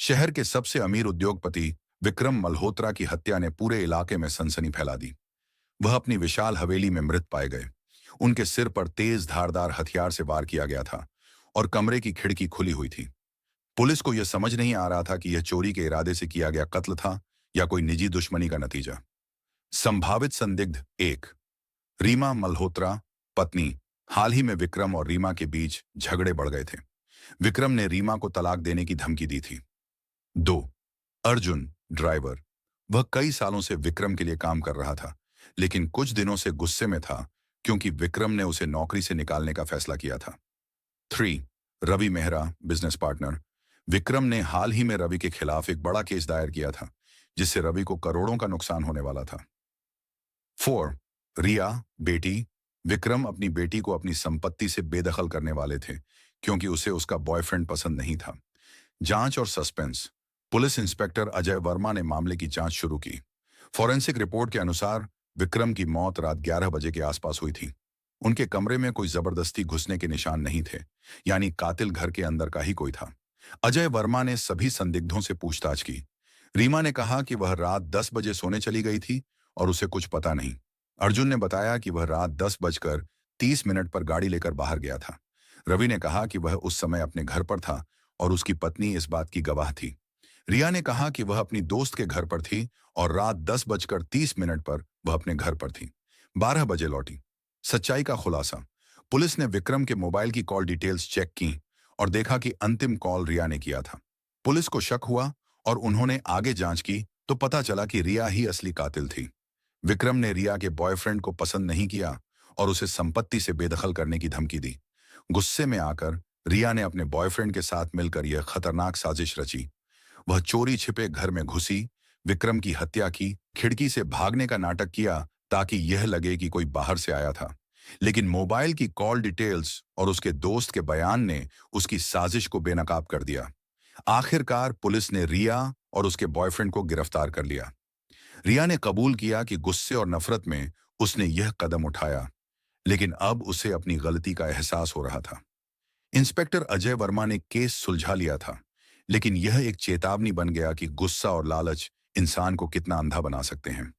शहर के सबसे अमीर उद्योगपति विक्रम मल्होत्रा की हत्या ने पूरे इलाके में सनसनी फैला दी। वह अपनी विशाल हवेली में मृत पाए गए। उनके सिर पर तेज धारदार हथियार से वार किया गया था और कमरे की खिड़की खुली हुई थी। पुलिस को यह समझ नहीं आ रहा था कि यह चोरी के इरादे से किया गया कत्ल था या कोई निजी दुश्मनी का नतीजा। संभावित संदिग्ध एक, रीमा मल्होत्रा, पत्नी। हाल ही में विक्रम और रीमा के बीच झगड़े बढ़ गए थे। विक्रम ने रीमा को तलाक देने की धमकी दी थी। दो, अर्जुन, ड्राइवर। वह कई सालों से विक्रम के लिए काम कर रहा था, लेकिन कुछ दिनों से गुस्से में था क्योंकि विक्रम ने उसे नौकरी से निकालने का फैसला किया था। Three, Ravi Mehra, business partner. Vikram ने हाल ही में रवि के खिलाफ एक बड़ा केस दायर किया था, जिससे रवि को करोड़ों का नुकसान होने वाला था। फोर, रिया, बेटी। विक्रम अपनी बेटी को अपनी संपत्ति से बेदखल करने वाले थे क्योंकि उसे उसका बॉयफ्रेंड पसंद नहीं था। जांच और suspense. Police inspector Ajay Verma ने मामले की जांच शुरू की। फॉरेंसिक रिपोर्ट के अनुसार विक्रम की मौत रात 11 बजे के आसपास हुई थी। उनके कमरे में कोई जबरदस्ती घुसने के निशान नहीं थे, यानी कातिल घर के अंदर का ही कोई था। अजय वर्मा ने सभी संदिग्धों से पूछताछ की। रीमा ने कहा कि वह रात 10 बजे सोने चली गई थी और उसे कुछ पता नहीं। अर्जुन ने बताया कि वह रात 10 बजकर 30 मिनट पर गाड़ी लेकर बाहर गया था। रवि ने कहा कि वह उस समय अपने घर पर था और उसकी पत्नी इस बात की गवाह थी। रिया ने कहा कि वह अपनी दोस्त के घर पर थी और रात 10 बजकर 30 मिनट पर वह अपने घर पर थी। 12 बजे लौटी। सच्चाई का खुलासा। पुलिस ने विक्रम के मोबाइल की कॉल डिटेल्स चेक की और देखा कि अंतिम कॉल रिया ने किया था। पुलिस को शक हुआ और उन्होंने आगे जांच की तो पता चला कि रिया ही असली कातिल थी। विक्रम ने रिया के बॉयफ्रेंड को पसंद नहीं किया और उसे संपत्ति से बेदखल करने की धमकी दी। गुस्से में आकर रिया ने अपने बॉयफ्रेंड के साथ मिलकर यह खतरनाक साजिश रची। वह चोरी छिपे घर में घुसी, विक्रम की हत्या की, खिड़की से भागने का नाटक किया ताकि यह लगे कि कोई बाहर से आया था। लेकिन मोबाइल की कॉल डिटेल्स और उसके दोस्त के बयान ने उसकी साजिश को बेनकाब कर दिया। आखिरकार पुलिस ने रिया और उसके बॉयफ्रेंड को गिरफ्तार कर लिया। रिया ने कबूल किया कि गुस्से और नफरत में उसने यह कदम उठाया, लेकिन अब उसे अपनी गलती का एहसास हो रहा था। इंस्पेक्टर अजय वर्मा ने केस सुलझा लिया था, लेकिन यह एक चेतावनी बन गया कि गुस्सा और लालच इंसान को कितना अंधा बना सकते हैं।